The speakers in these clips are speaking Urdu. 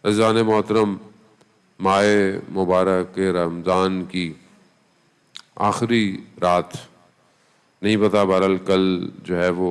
عزیزان محترم، ماہ مبارک رمضان کی آخری رات، نہیں پتا بہرحال کل جو ہے وہ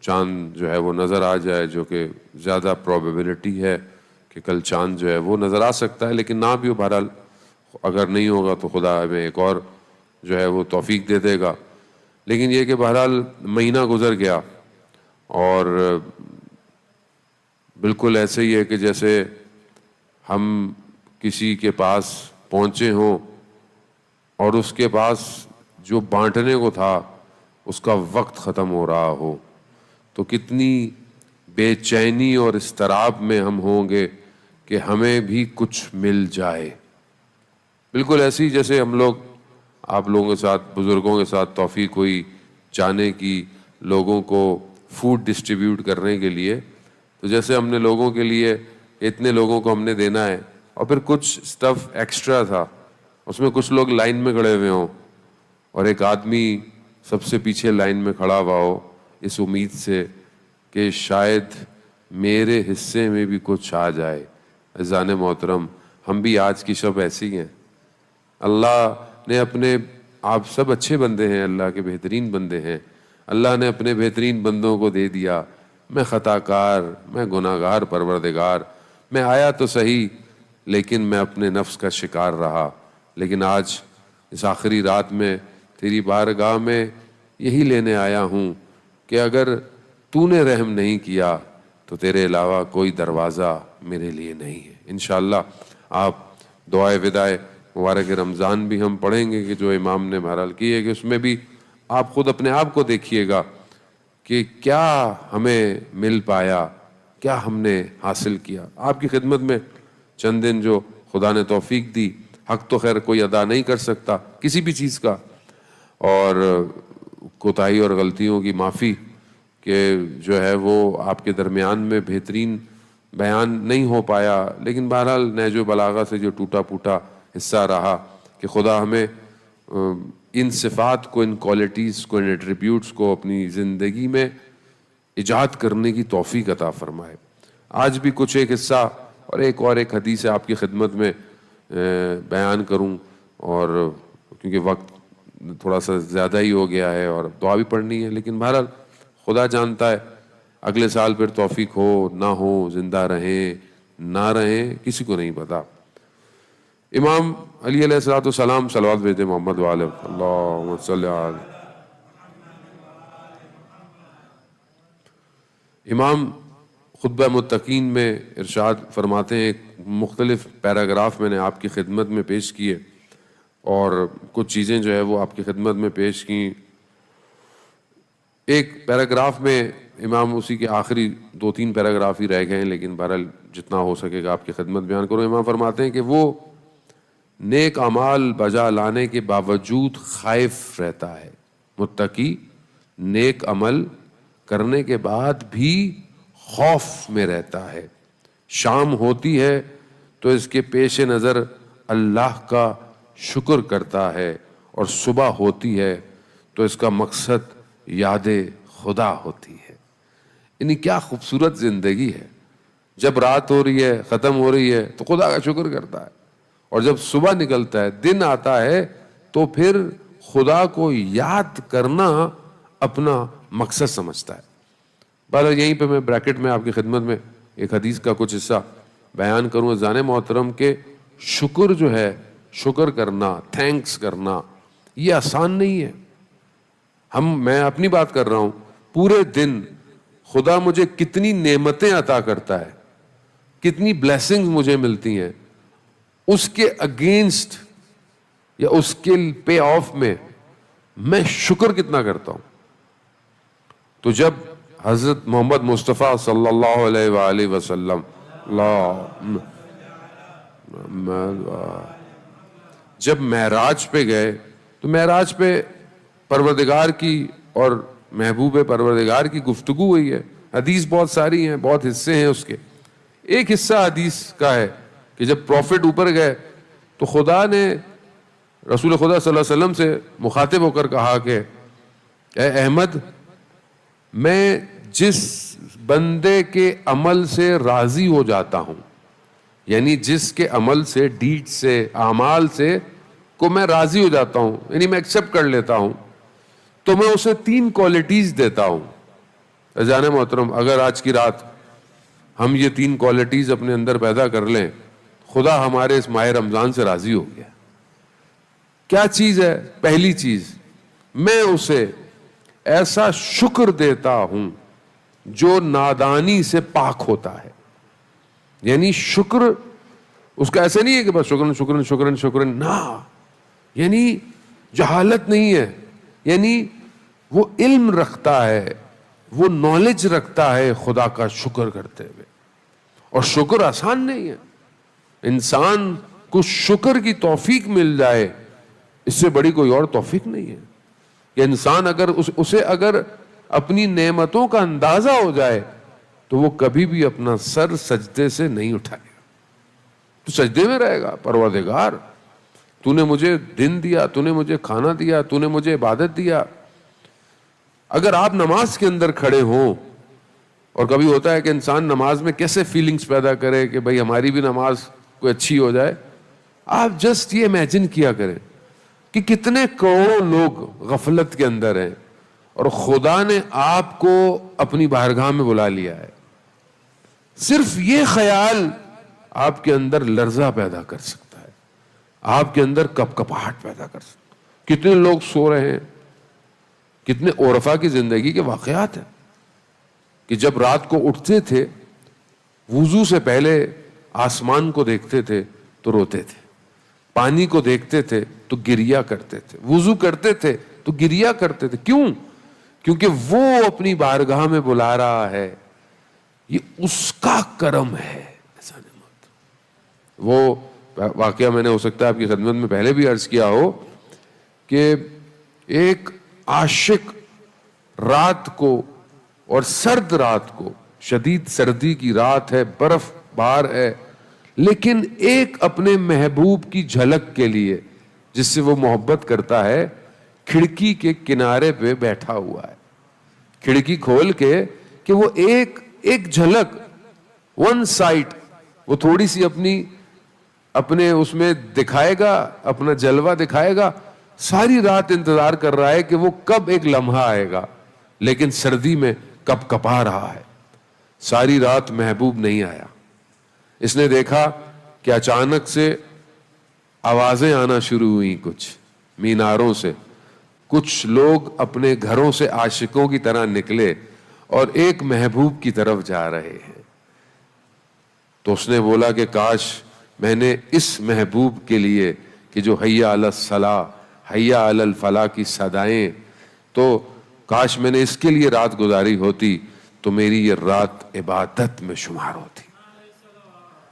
چاند جو ہے وہ نظر آ جائے، جو کہ زیادہ پروبیبلٹی ہے کہ کل چاند جو ہے وہ نظر آ سکتا ہے، لیکن نہ بھی ہو بہرحال اگر نہیں ہوگا تو خدا ہمیں ایک اور جو ہے وہ توفیق دے دے گا۔ لیکن یہ کہ بہرحال مہینہ گزر گیا اور بالکل ایسے ہی ہے کہ جیسے ہم کسی کے پاس پہنچے ہوں اور اس کے پاس جو بانٹنے کو تھا اس کا وقت ختم ہو رہا ہو، تو کتنی بے چینی اور اضطراب میں ہم ہوں گے کہ ہمیں بھی کچھ مل جائے۔ بالکل ایسی جیسے ہم لوگ آپ لوگوں کے ساتھ، بزرگوں کے ساتھ توفیق ہوئی جانے کی، لوگوں کو فوڈ ڈسٹریبیوٹ کرنے کے لیے، تو جیسے ہم نے لوگوں کے لیے اتنے لوگوں کو ہم نے دینا ہے اور پھر کچھ سٹف ایکسٹرا تھا، اس میں کچھ لوگ لائن میں کھڑے ہوئے ہوں اور ایک آدمی سب سے پیچھے لائن میں کھڑا ہوا ہو اس امید سے کہ شاید میرے حصے میں بھی کچھ آ جائے۔ عزیزان محترم، ہم بھی آج کی شب ایسی ہیں۔ اللہ نے اپنے، آپ سب اچھے بندے ہیں، اللہ کے بہترین بندے ہیں، اللہ نے اپنے بہترین بندوں کو دے دیا۔ میں خطا کار، میں گناہ گار پروردگار، میں آیا تو صحیح لیکن میں اپنے نفس کا شکار رہا، لیکن آج اس آخری رات میں تیری بارگاہ میں یہی لینے آیا ہوں کہ اگر تو نے رحم نہیں کیا تو تیرے علاوہ کوئی دروازہ میرے لیے نہیں ہے۔ انشاءاللہ آپ دعائے ودائے مبارک رمضان بھی ہم پڑھیں گے کہ جو امام نے بہرحال کی ہے، کہ اس میں بھی آپ خود اپنے آپ کو دیکھیے گا کہ کیا ہمیں مل پایا، کیا ہم نے حاصل کیا۔ آپ کی خدمت میں چند دن جو خدا نے توفیق دی، حق تو خیر کوئی ادا نہیں کر سکتا کسی بھی چیز کا، اور کوتاہی اور غلطیوں کی معافی کہ جو ہے وہ آپ کے درمیان میں بہترین بیان نہیں ہو پایا، لیکن بہرحال نہج و بلاغہ سے جو ٹوٹا پھوٹا حصہ رہا، کہ خدا ہمیں ان صفات کو، ان کوالٹیز کو، ان ایٹریبیوٹس کو اپنی زندگی میں ایجاد کرنے کی توفیق عطا فرمائے۔ آج بھی کچھ ایک حصہ اور ایک حدیث آپ کی خدمت میں بیان کروں، اور کیونکہ وقت تھوڑا سا زیادہ ہی ہو گیا ہے اور دعا بھی پڑھنی ہے، لیکن بہرحال خدا جانتا ہے اگلے سال پھر توفیق ہو نہ ہو، زندہ رہیں نہ رہیں، کسی کو نہیں پتا۔ امام علی علیہ السلام صلوات بھیجتے محمد والے اللہم صلی علی۔ امام خطبہ متقین میں ارشاد فرماتے ہیں، ایک مختلف پیراگراف میں نے آپ کی خدمت میں پیش کیے اور کچھ چیزیں جو ہے وہ آپ کی خدمت میں پیش کی۔ ایک پیراگراف میں امام، اسی کے آخری 2-3 پیراگراف ہی رہ گئے ہیں، لیکن بہرحال جتنا ہو سکے گا آپ کی خدمت بیان کروں۔ امام فرماتے ہیں کہ وہ نیک اعمال بجا لانے کے باوجود خائف رہتا ہے، متقی نیک عمل کرنے کے بعد بھی خوف میں رہتا ہے، شام ہوتی ہے تو اس کے پیش نظر اللہ کا شکر کرتا ہے اور صبح ہوتی ہے تو اس کا مقصد یاد خدا ہوتی ہے۔ یعنی کیا خوبصورت زندگی ہے، جب رات ہو رہی ہے، ختم ہو رہی ہے تو خدا کا شکر کرتا ہے، اور جب صبح نکلتا ہے، دن آتا ہے، تو پھر خدا کو یاد کرنا اپنا مقصد سمجھتا ہے۔ بہرحال یہیں پہ میں بریکٹ میں آپ کی خدمت میں ایک حدیث کا کچھ حصہ بیان کروں۔ عزیزان محترم کے شکر جو ہے، شکر کرنا، تھینکس کرنا، یہ آسان نہیں ہے۔ میں اپنی بات کر رہا ہوں، پورے دن خدا مجھے کتنی نعمتیں عطا کرتا ہے، کتنی بلیسنگز مجھے ملتی ہیں، اس کے اگینسٹ یا اس کے پے آف میں میں شکر کتنا کرتا ہوں۔ تو جب حضرت محمد مصطفیٰ صلی اللہ علیہ وآلہ وسلم جب معراج پہ گئے تو معراج پہ پروردگار کی اور محبوب پروردگار کی گفتگو ہوئی ہے، حدیث بہت ساری ہیں، بہت حصے ہیں اس کے۔ ایک حصہ حدیث کا ہے کہ جب پروفٹ اوپر گئے تو خدا نے رسول خدا صلی اللہ علیہ وسلم سے مخاطب ہو کر کہا کہ اے احمد، میں جس بندے کے عمل سے راضی ہو جاتا ہوں، یعنی جس کے عمل سے، ڈیڈ سے، اعمال سے کو میں راضی ہو جاتا ہوں، یعنی میں ایکسیپٹ کر لیتا ہوں، تو میں اسے 3 کوالٹیز دیتا ہوں۔ عزیزان محترم، اگر آج کی رات ہم یہ 3 کوالٹیز اپنے اندر پیدا کر لیں، خدا ہمارے اس ماہ رمضان سے راضی ہو گیا۔ کیا چیز ہے؟ پہلی چیز، میں اسے ایسا شکر دیتا ہوں جو نادانی سے پاک ہوتا ہے۔ یعنی شکر اس کا ایسے نہیں ہے کہ بس شکرن شکرن شکرن شکرن، نہ، یعنی جہالت نہیں ہے، یعنی وہ علم رکھتا ہے، وہ نالج رکھتا ہے خدا کا شکر کرتے ہوئے۔ اور شکر آسان نہیں ہے، انسان کو شکر کی توفیق مل جائے، اس سے بڑی کوئی اور توفیق نہیں ہے کہ انسان اگر اسے اگر اپنی نعمتوں کا اندازہ ہو جائے تو وہ کبھی بھی اپنا سر سجدے سے نہیں اٹھائے گا، تو سجدے میں رہے گا، پروردگار تو نے مجھے دن دیا، تو نے مجھے کھانا دیا، تو نے مجھے عبادت دیا۔ اگر آپ نماز کے اندر کھڑے ہوں، اور کبھی ہوتا ہے کہ انسان نماز میں کیسے فیلنگز پیدا کرے کہ بھئی ہماری بھی نماز کوئی اچھی ہو جائے، آپ جسٹ یہ امیجن کیا کریں کہ کتنے کروڑوں لوگ غفلت کے اندر ہیں اور خدا نے آپ کو اپنی بارگاہ میں بلا لیا ہے۔ صرف یہ خیال آپ کے اندر لرزہ پیدا کر سکتا ہے، آپ کے اندر کپکپاہٹ پیدا کر سکتا ہے۔ کتنے لوگ سو رہے ہیں، کتنے عرفا کی زندگی کے واقعات ہیں کہ جب رات کو اٹھتے تھے، وضو سے پہلے آسمان کو دیکھتے تھے تو روتے تھے، پانی کو دیکھتے تھے تو گریا کرتے تھے، وضو کرتے تھے تو گریا کرتے تھے۔ کیوں؟ کیونکہ وہ اپنی بارگاہ میں بلا رہا ہے، یہ اس کا کرم ہے۔ وہ واقعہ میں نے ہو سکتا ہے آپ کی خدمت میں پہلے بھی عرض کیا ہو کہ ایک عاشق رات کو، اور سرد رات کو، شدید سردی کی رات ہے، برف بار ہے، لیکن ایک اپنے محبوب کی جھلک کے لیے جس سے وہ محبت کرتا ہے کھڑکی کے کنارے پہ بیٹھا ہوا ہے، کھڑکی کھول کے کہ وہ ایک جھلک، ون سائٹ، وہ تھوڑی سی اپنے اس میں دکھائے گا، اپنا جلوہ دکھائے گا۔ ساری رات انتظار کر رہا ہے کہ وہ کب ایک لمحہ آئے گا، لیکن سردی میں کپ کپا رہا ہے۔ ساری رات محبوب نہیں آیا، اس نے دیکھا کہ اچانک سے آوازیں آنا شروع ہوئیں، کچھ میناروں سے، کچھ لوگ اپنے گھروں سے عاشقوں کی طرح نکلے اور ایک محبوب کی طرف جا رہے ہیں۔ تو اس نے بولا کہ کاش میں نے اس محبوب کے لیے کہ جو حی علی الصلاح، حی علی الفلاح کی صدائیں، تو کاش میں نے اس کے لیے رات گزاری ہوتی تو میری یہ رات عبادت میں شمار ہوتی۔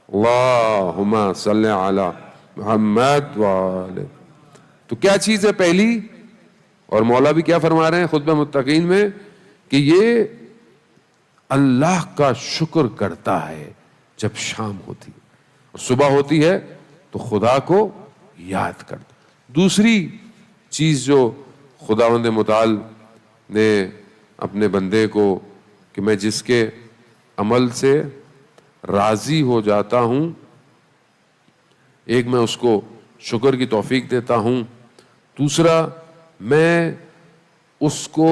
اللہم صلی علی محمد وآلہ۔ تو کیا چیز ہے پہلی؟ اور مولا بھی کیا فرما رہے ہیں خطبہ متقین میں کہ یہ اللہ کا شکر کرتا ہے جب شام ہوتی ہے اور صبح ہوتی ہے تو خدا کو یاد کرتا۔ دوسری چیز جو خداوند متعال نے اپنے بندے کو، کہ میں جس کے عمل سے راضی ہو جاتا ہوں، ایک میں اس کو شکر کی توفیق دیتا ہوں، دوسرا میں اس کو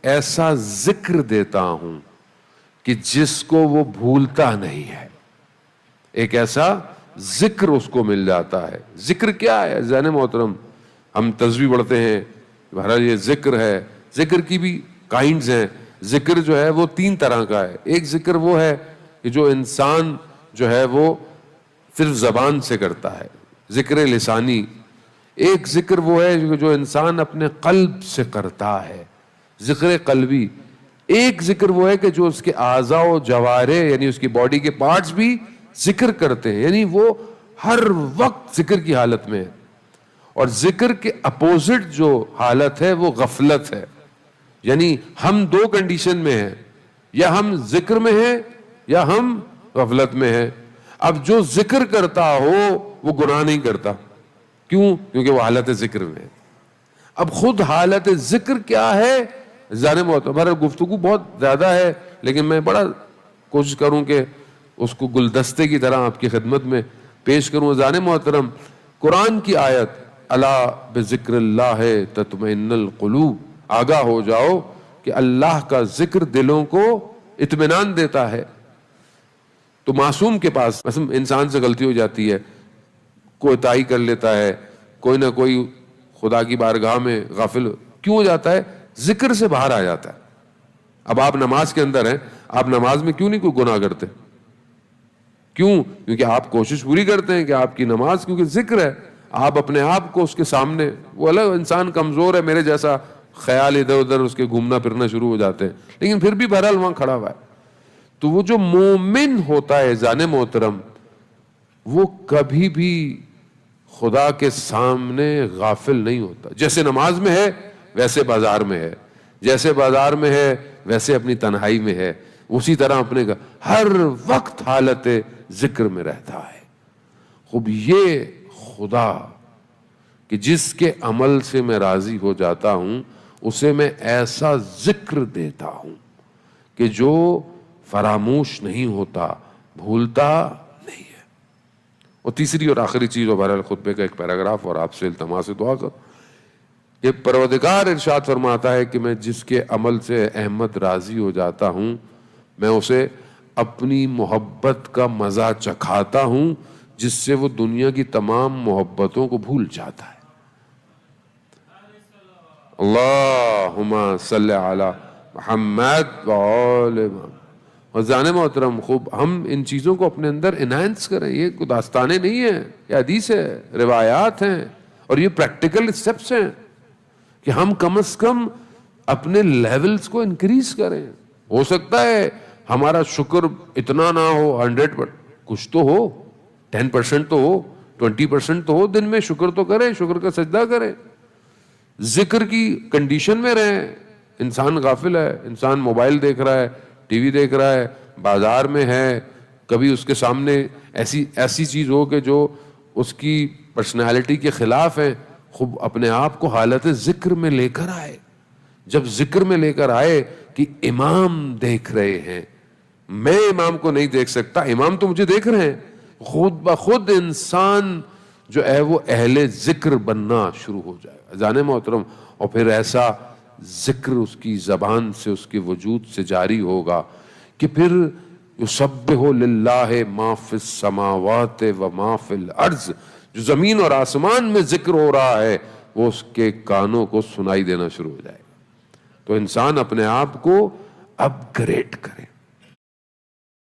ایسا ذکر دیتا ہوں کہ جس کو وہ بھولتا نہیں ہے، ایک ایسا ذکر اس کو مل جاتا ہے۔ ذکر کیا ہے ذہن محترم؟ ہم تسبیح پڑھتے ہیں، بہرحال یہ ذکر ہے، ذکر کی بھی کائنڈز ہیں۔ ذکر جو ہے وہ 3 طرح کا ہے۔ ایک ذکر وہ ہے کہ جو انسان جو ہے وہ صرف زبان سے کرتا ہے، ذکر لسانی۔ ایک ذکر وہ ہے جو انسان اپنے قلب سے کرتا ہے، ذکر قلبی۔ ایک ذکر وہ ہے کہ جو اس کے اعضاء و جوارح یعنی اس کی باڈی کے پارٹس بھی ذکر کرتے ہیں، یعنی وہ ہر وقت ذکر کی حالت میں ہے۔ اور ذکر کے اپوزٹ جو حالت ہے وہ غفلت ہے، یعنی ہم 2 کنڈیشن میں ہیں، یا ہم ذکر میں ہیں یا ہم غفلت میں ہیں۔ اب جو ذکر کرتا ہو وہ گناہ نہیں کرتا، کیوں؟ کیونکہ وہ حالت ذکر میں ہے۔ اب خود حالت ذکر کیا ہے؟ ذہن معتبر گفتگو بہت زیادہ ہے، لیکن میں بڑا کوشش کروں کہ اس کو گلدستے کی طرح آپ کی خدمت میں پیش کروں. عزیزان محترم، قرآن کی آیت الا بذکر اللہ تطمئن القلوب، آگاہ ہو جاؤ کہ اللہ کا ذکر دلوں کو اطمینان دیتا ہے. تو معصوم کے پاس مثلا انسان سے غلطی ہو جاتی ہے، کوتاہی کر لیتا ہے، کوئی نہ کوئی خدا کی بارگاہ میں غافل کیوں ہو جاتا ہے؟ ذکر سے باہر آ جاتا ہے. اب آپ نماز کے اندر ہیں، آپ نماز میں کیوں نہیں کوئی گناہ کرتے؟ کیوں؟ کیونکہ آپ کوشش پوری کرتے ہیں کہ آپ کی نماز، کیونکہ ذکر ہے، آپ اپنے آپ کو اس کے سامنے، وہ الگ انسان کمزور ہے، میرے جیسا خیال ادھر ادھر اس کے گھومنا پھرنا شروع ہو جاتے ہیں، لیکن پھر بھی بہرحال وہاں کھڑا ہوا ہے. تو وہ جو مومن ہوتا ہے عزیزان محترم، وہ کبھی بھی خدا کے سامنے غافل نہیں ہوتا. جیسے نماز میں ہے ویسے بازار میں ہے، جیسے بازار میں ہے ویسے اپنی تنہائی میں ہے، اسی طرح اپنے ہر وقت حالت ذکر میں رہتا ہے. خوب یہ خدا کہ جس کے عمل سے میں راضی ہو جاتا ہوں، اسے میں ایسا ذکر دیتا ہوں کہ جو فراموش نہیں ہوتا، بھولتا نہیں ہے. اور تیسری اور آخری چیز، اور بہرحال خطبے کا ایک پیراگراف اور آپ سے التماس سے دعا کر، کہ پروردگار ارشاد فرماتا ہے کہ میں جس کے عمل سے احمد راضی ہو جاتا ہوں، میں اسے اپنی محبت کا مزہ چکھاتا ہوں، جس سے وہ دنیا کی تمام محبتوں کو بھول جاتا ہے. اللہم صلی علی محمد وآل محمد. اور عزیزان محترم، خوب ہم ان چیزوں کو اپنے اندر انہینس کریں. یہ کوئی داستانیں نہیں ہیں، یہ حدیث ہے، روایات ہیں، اور یہ پریکٹیکل اسٹیپس ہیں کہ ہم کم از کم اپنے لیولز کو انکریز کریں. ہو سکتا ہے ہمارا شکر اتنا نہ ہو 100%، کچھ تو ہو، 10% تو ہو، 20% تو ہو. دن میں شکر تو کریں، شکر کا سجدہ کریں، ذکر کی کنڈیشن میں رہیں. انسان غافل ہے، انسان موبائل دیکھ رہا ہے، ٹی وی دیکھ رہا ہے، بازار میں ہے، کبھی اس کے سامنے ایسی چیز ہو کہ جو اس کی پرسنالٹی کے خلاف ہے. خوب اپنے آپ کو حالت ذکر میں لے کر آئے. جب ذکر میں لے کر آئے کہ امام دیکھ رہے ہیں، میں امام کو نہیں دیکھ سکتا، امام تو مجھے دیکھ رہے ہیں، خود بخود انسان جو ہے وہ اہل ذکر بننا شروع ہو جائے. عزیزان محترم، اور پھر ایسا ذکر اس کی زبان سے، اس کے وجود سے جاری ہوگا کہ پھر یسبح للہ ما فی السماوات و ما فی الارض، جو زمین اور آسمان میں ذکر ہو رہا ہے وہ اس کے کانوں کو سنائی دینا شروع ہو جائے گا. تو انسان اپنے آپ کو اپ گریڈ کرے.